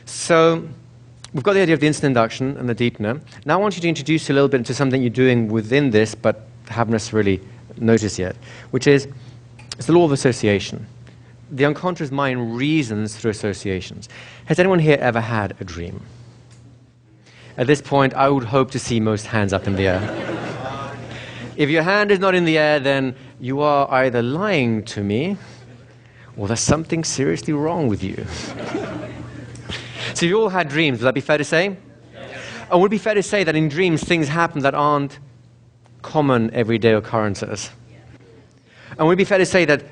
So we've got the idea of the instant induction and the deepener. Now I want you to introduce you a little bit into something you're doing within this, but haven't necessarily noticed yet, which is it's the law of association. The unconscious mind reasons through associations. Has anyone here ever had a dream? At this point, I would hope to see most hands up in the air. If your hand is not in the air, then you are either lying to me or there's something seriously wrong with you. So you all had dreams, would that be fair to say? Yes. And would it be fair to say that in dreams things happen that aren't common everyday occurrences? Yes. And would it be fair to say that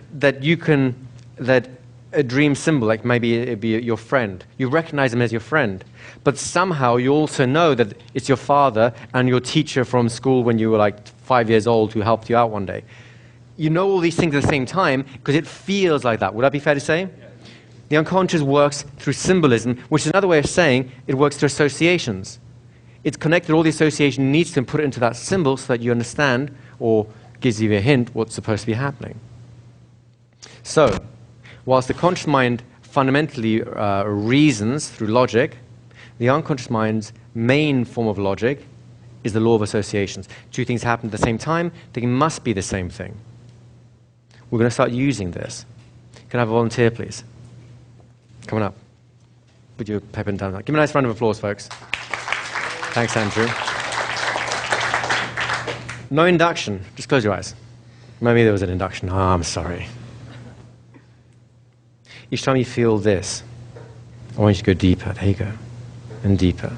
a dream symbol, like maybe it'd be your friend, you recognize him as your friend, but somehow you also know that it's your father and your teacher from school when you were like 5 years old who helped you out one day. You know all these things at the same time because it feels like that. Would that be fair to say? Yes. The unconscious works through symbolism, which is another way of saying it works through associations. It's connected all the association needs to and put it into that symbol so that you understand or gives you a hint what's supposed to be happening. So, whilst the conscious mind fundamentally reasons through logic, the unconscious mind's main form of logic is the law of associations. Two things happen at the same time, they must be the same thing. We're going to start using this. Can I have a volunteer, please? Come on up. Put your pep and down. Give me a nice round of applause, folks. Thanks, Andrew. No induction. Just close your eyes. Maybe there was an induction. Oh, I'm sorry. Each time you feel this, I want you to go deeper. There you go. And deeper.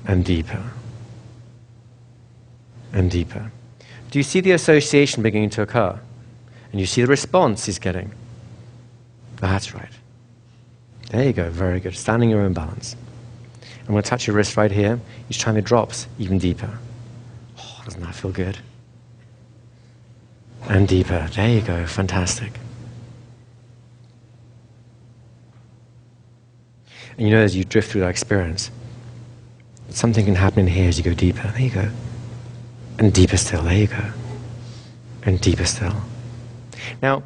And deeper. And deeper. Do you see the association beginning to occur? And you see the response he's getting? That's right. There you go. Very good. Standing your own balance. I'm going to touch your wrist right here. Each time it drops, even deeper. Oh, doesn't that feel good? And deeper. There you go. Fantastic. And you know, as you drift through that experience, something can happen in here as you go deeper. There you go. And deeper still. There you go. And deeper still. Now,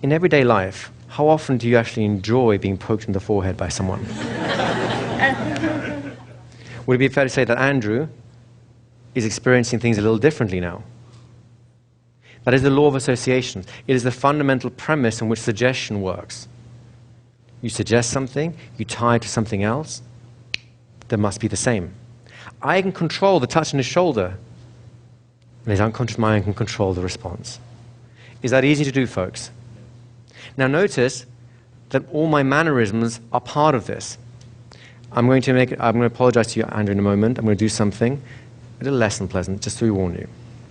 in everyday life, how often do you actually enjoy being poked in the forehead by someone? Would it be fair to say that Andrew is experiencing things a little differently now? That is the law of associations. It is the fundamental premise on which suggestion works. You suggest something, you tie it to something else, there must be the same. I can control the touch on his shoulder, and his unconscious mind can control the response. Is that easy to do, folks? Now notice that all my mannerisms are part of this. I'm going to apologize to you, Andrew, in a moment. I'm going to do something a little less than pleasant, just to warn you.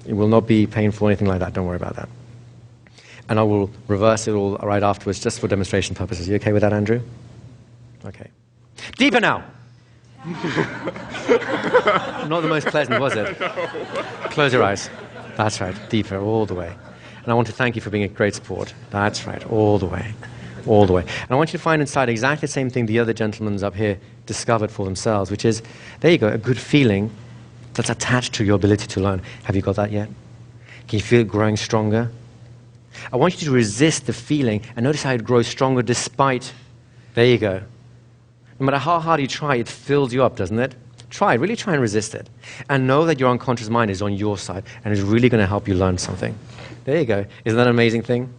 It will not be painful or anything like that. Don't worry about that. And I will reverse it all right afterwards, just for demonstration purposes. You okay with that, Andrew? Okay. Deeper now! Not the most pleasant, was it? No. Close your eyes. That's right. Deeper, all the way. And I want to thank you for being a great sport. That's right. All the way. All the way. And I want you to find inside exactly the same thing the other gentlemen up here discovered for themselves, which is, there you go, a good feeling that's attached to your ability to learn. Have you got that yet? Can you feel it growing stronger? I want you to resist the feeling and notice how it grows stronger despite, there you go. No matter how hard you try, it fills you up, doesn't it? Try, really try and resist it. And know that your unconscious mind is on your side and is really going to help you learn something. There you go. Isn't that an amazing thing?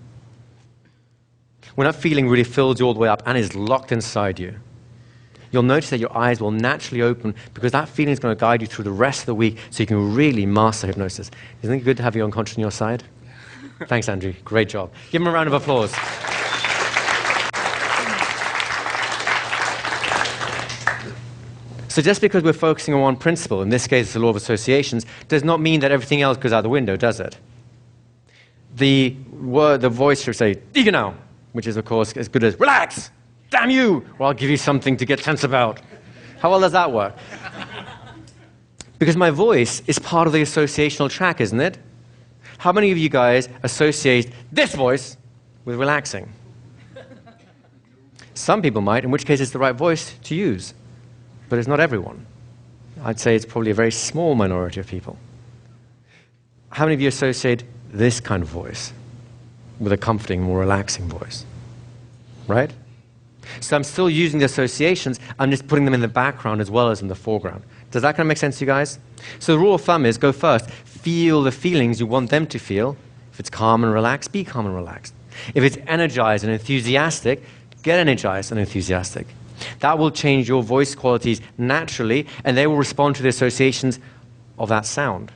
When that feeling really fills you all the way up and is locked inside you, you'll notice that your eyes will naturally open because that feeling is going to guide you through the rest of the week so you can really master hypnosis. Isn't it good to have your unconscious on your side? Thanks, Andrew. Great job. Give him a round of applause. So just because we're focusing on one principle, in this case the law of associations, does not mean that everything else goes out the window, does it? The voice should say, "Diga now," which is, of course, as good as, "Relax! Damn you! Or I'll give you something to get tense about." How well does that work? Because my voice is part of the associational track, isn't it? How many of you guys associate this voice with relaxing? Some people might, in which case it's the right voice to use. But it's not everyone. I'd say it's probably a very small minority of people. How many of you associate this kind of voice with a comforting, more relaxing voice? Right? So I'm still using the associations, I'm just putting them in the background as well as in the foreground. Does that kind of make sense to you guys? So the rule of thumb is go first, feel the feelings you want them to feel. If it's calm and relaxed, be calm and relaxed. If it's energized and enthusiastic, get energized and enthusiastic. That will change your voice qualities naturally, and they will respond to the associations of that sound.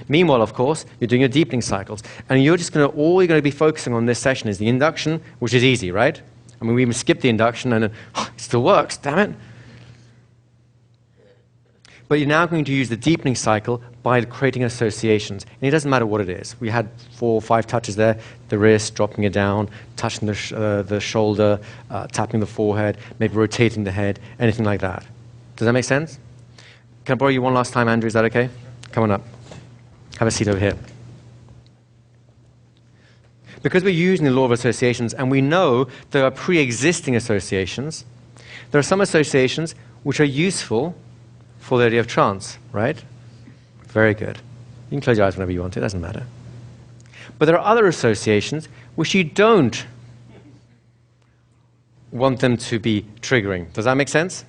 Meanwhile, of course, you're doing your deepening cycles, and you're just going to, all you're going to be focusing on this session is the induction, which is easy, right? I mean, we even skip the induction, and then, oh, it still works, damn it. But you're now going to use the deepening cycle by creating associations. And it doesn't matter what it is. We had 4 or 5 touches there. The wrist, dropping it down, touching the shoulder, tapping the forehead, maybe rotating the head, anything like that. Does that make sense? Can I borrow you one last time, Andrew? Is that okay? Come on up. Have a seat over here. Because we're using the law of associations and we know there are pre-existing associations, there are some associations which are useful for the idea of trance, right? Very good. You can close your eyes whenever you want to, it doesn't matter. But there are other associations which you don't want them to be triggering. Does that make sense?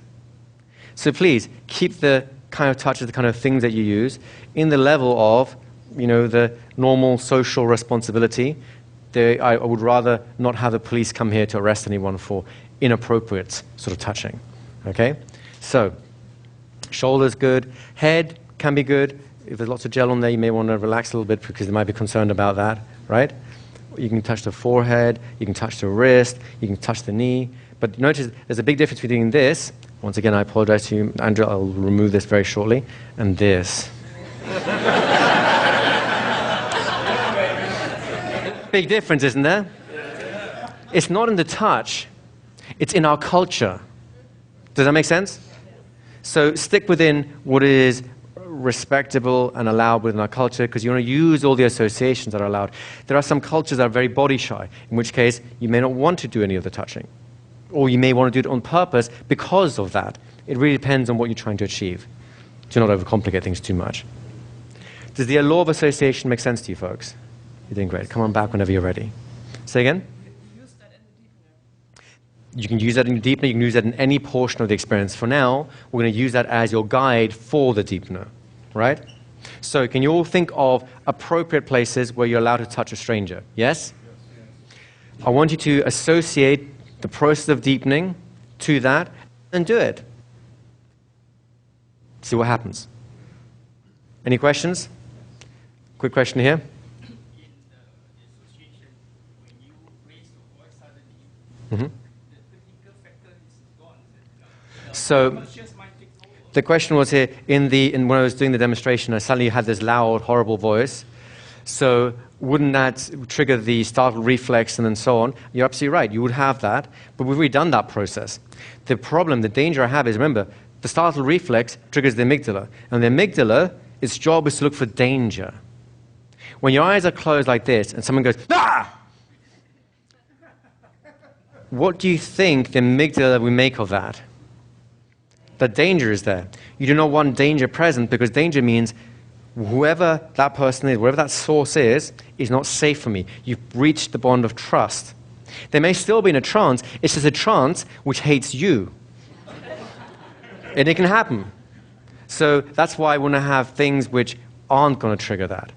So please, keep the kind of touches, the kind of things that you use in the level of, you know, the normal social responsibility. I would rather not have the police come here to arrest anyone for inappropriate sort of touching. Okay? So, shoulders good. Head can be good. If there's lots of gel on there, you may want to relax a little bit because you might be concerned about that, right? You can touch the forehead, you can touch the wrist, you can touch the knee. But notice there's a big difference between this. Once again, I apologize to you, Andrew, I'll remove this very shortly. And this. Big difference, isn't there? It's not in the touch. It's in our culture. Does that make sense? So stick within what is respectable and allowed within our culture because you want to use all the associations that are allowed. There are some cultures that are very body shy, in which case you may not want to do any of the touching. Or you may want to do it on purpose because of that. It really depends on what you're trying to achieve. Do not overcomplicate things too much. Does the law of association make sense to you folks? You're doing great. Come on back whenever you're ready. Say again? You can use that in the deepener. You can use that in any portion of the experience. For now, we're going to use that as your guide for the deepener, right? So can you all think of appropriate places where you're allowed to touch a stranger? Yes? I want you to associate the process of deepening to that and do it. See what happens. Any questions? Quick question here. Mm-hmm. So the question was here, when I was doing the demonstration, I suddenly had this loud, horrible voice. So wouldn't that trigger the startle reflex and then so on? You're absolutely right. You would have that. But we've already done that process. The problem, the danger I have is, remember, the startle reflex triggers the amygdala. And the amygdala, its job is to look for danger. When your eyes are closed like this and someone goes, ah! What do you think the amygdala will make of that? The danger is there. You do not want danger present because danger means whoever that person is, wherever that source is not safe for me. You've reached the bond of trust. They may still be in a trance. It's just a trance which hates you. And it can happen. So that's why I want to have things which aren't going to trigger that.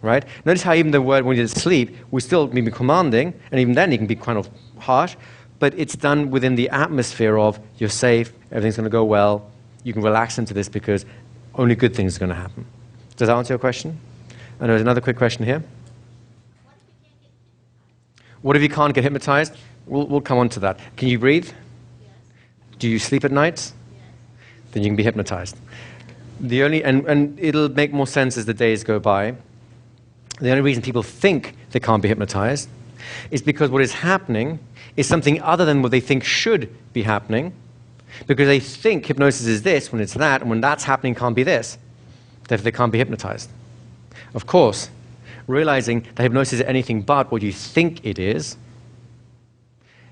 Right? Notice how even the word when you're asleep, we still be commanding, and even then it can be kind of harsh, but it's done within the atmosphere of you're safe, everything's going to go well, you can relax into this because only good things are going to happen. Does that answer your question? And there's another quick question here. What if you can't get hypnotized? We'll come on to that. Can you breathe? Yes. Do you sleep at nights? Yes. Then you can be hypnotized. The only, and it'll make more sense as the days go by. The only reason people think they can't be hypnotized is because what is happening is something other than what they think should be happening, because they think hypnosis is this when it's that, and when that's happening can't be this. Therefore, they can't be hypnotized. Of course, realizing that hypnosis is anything but what you think it is,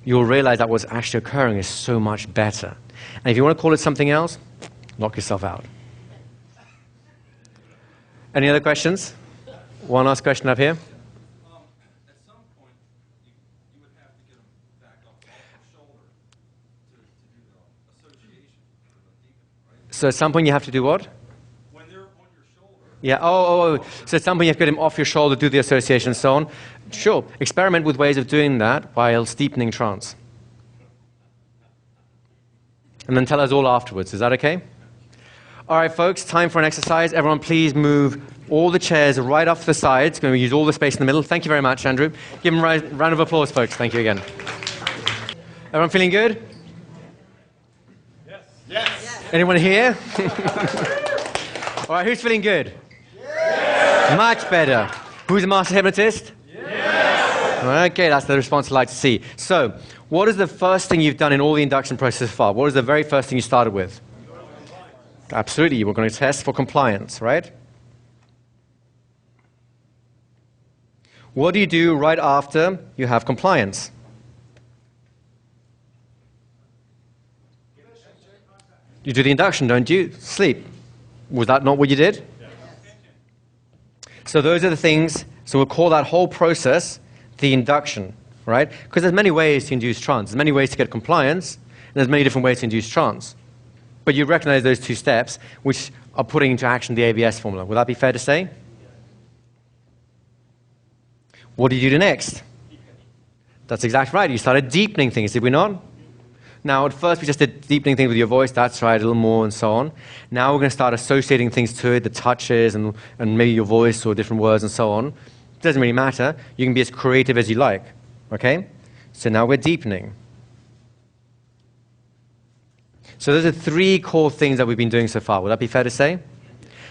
you'll realize that what's actually occurring is so much better. And if you want to call it something else, knock yourself out. Any other questions? One last question up here. At some point, you would have to get them back up off the shoulder. So at some point you have to do what? When they're on your shoulder. Yeah, so at some point you have to get him off your shoulder, do the association and so on. Sure, experiment with ways of doing that while deepening trance. And then tell us all afterwards, is that okay? All right, folks, time for an exercise. Everyone please move all the chairs right off the sides. Going to use all the space in the middle. Thank you very much, Andrew. Give him a round of applause, folks. Thank you again. Everyone feeling good? Yes. Yes. Anyone here? All right, who's feeling good? Yes. Much better. Who's a master hypnotist? Yes. Okay, that's the response I'd like to see. So, what is the first thing you've done in all the induction process so far? What is the very first thing you started with? Absolutely, we're going to test for compliance, right? What do you do right after you have compliance? You do the induction, don't you? Sleep. Was that not what you did? So those are the things, so we'll call that whole process the induction, right? Because there's many ways to induce trance. There's many ways to get compliance, and there's many different ways to induce trance. But you recognize those two steps, which are putting into action the ABS formula. Would that be fair to say? What did you do next? That's exactly right. You started deepening things, did we not? Now, at first, we just did deepening things with your voice. That's right, a little more and so on. Now we're going to start associating things to it, the touches and maybe your voice or different words and so on. It doesn't really matter. You can be as creative as you like. Okay? So now we're deepening. So those are three core things that we've been doing so far. Would that be fair to say?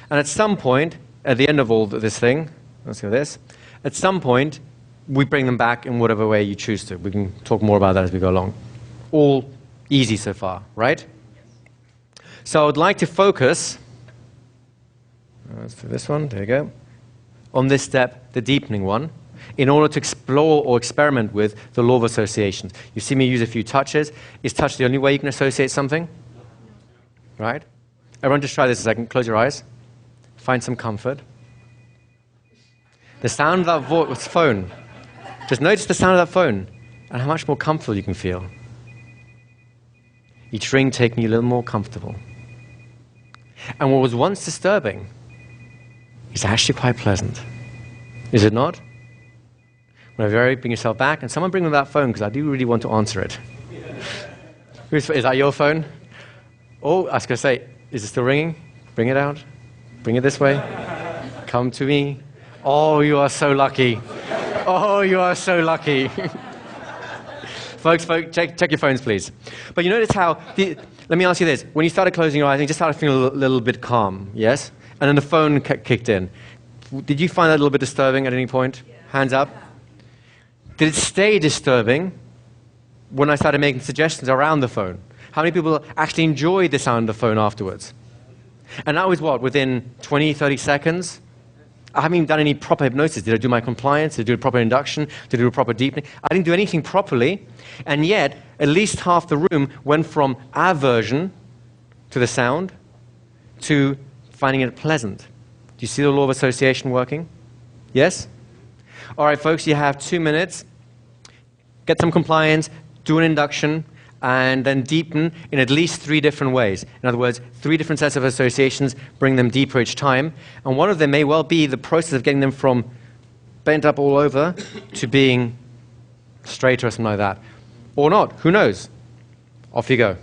And at some point, at the end of all this thing, let's go this, at some point, we bring them back in whatever way you choose to. We can talk more about that as we go along. All easy so far, right? So I would like to focus, let's do this one, there you go, on this step, the deepening one, in order to explore or experiment with the law of associations. You see me use a few touches. Is touch the only way you can associate something? Right? Everyone just try this a second. Close your eyes. Find some comfort. The sound of that phone. Just notice the sound of that phone and how much more comfortable you can feel. Each ring taking you a little more comfortable. And what was once disturbing is actually quite pleasant. Is it not? Whenever you bring yourself back, and someone bring them that phone, because I do really want to answer it. Is that your phone? Oh, I was going to say, is it still ringing? Bring it out. Bring it this way. Come to me. Oh, you are so lucky. Oh, you are so lucky. Folks, check your phones, please. But you notice how, let me ask you this. When you started closing your eyes, you just started feeling a little bit calm, yes? And then the phone kicked in. Did you find that a little bit disturbing at any point? Hands up. Did it stay disturbing when I started making suggestions around the phone? How many people actually enjoyed the sound of the phone afterwards? And that was what, within 20, 30 seconds? I haven't even done any proper hypnosis. Did I do my compliance? Did I do a proper induction? Did I do a proper deepening? I didn't do anything properly, and yet at least half the room went from aversion to the sound to finding it pleasant. Do you see the law of association working? Yes? All right, folks, you have 2 minutes. Get some compliance, do an induction, and then deepen in at least 3 different ways. In other words, 3 different sets of associations, bring them deeper each time. And one of them may well be the process of getting them from bent up all over to being straight or something like that. Or not, who knows? Off you go.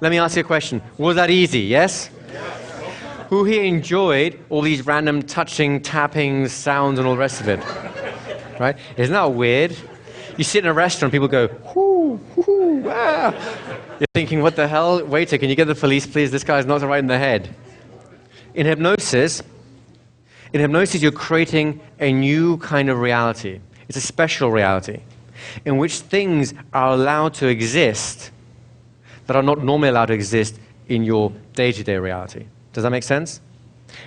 Let me ask you a question. Was that easy, yes? Who here enjoyed all these random touching, tapping, sounds and all the rest of it? Right? Isn't that weird? You sit in a restaurant, people go, whoo, whoo, ah. You're thinking, what the hell? Waiter, can you get the police, please? This guy's knocked him right in the head. In hypnosis, you're creating a new kind of reality. It's a special reality in which things are allowed to exist that are not normally allowed to exist in your day-to-day reality. Does that make sense?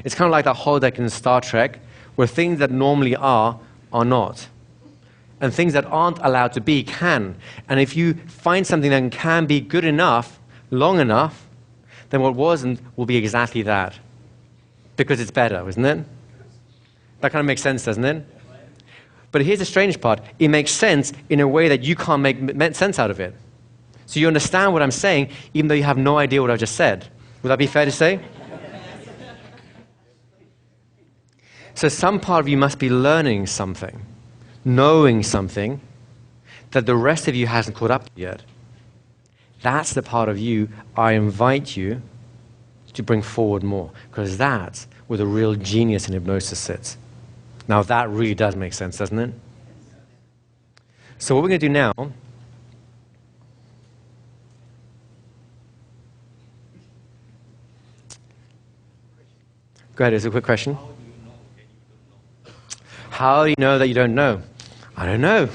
It's kind of like that holodeck in Star Trek where things that normally are not. And things that aren't allowed to be can. And if you find something that can be good enough, long enough, then what wasn't will be exactly that. Because it's better, isn't it? That kind of makes sense, doesn't it? But here's the strange part. It makes sense in a way that you can't make sense out of it. So you understand what I'm saying, even though you have no idea what I just said. Would that be fair to say? So some part of you must be learning something, knowing something that the rest of you hasn't caught up to yet. That's the part of you I invite you to bring forward more, because that's where the real genius in hypnosis sits. Now that really does make sense, doesn't it? So what we're going to do now, go ahead, it's a quick question. How do you know that you don't know? I don't know.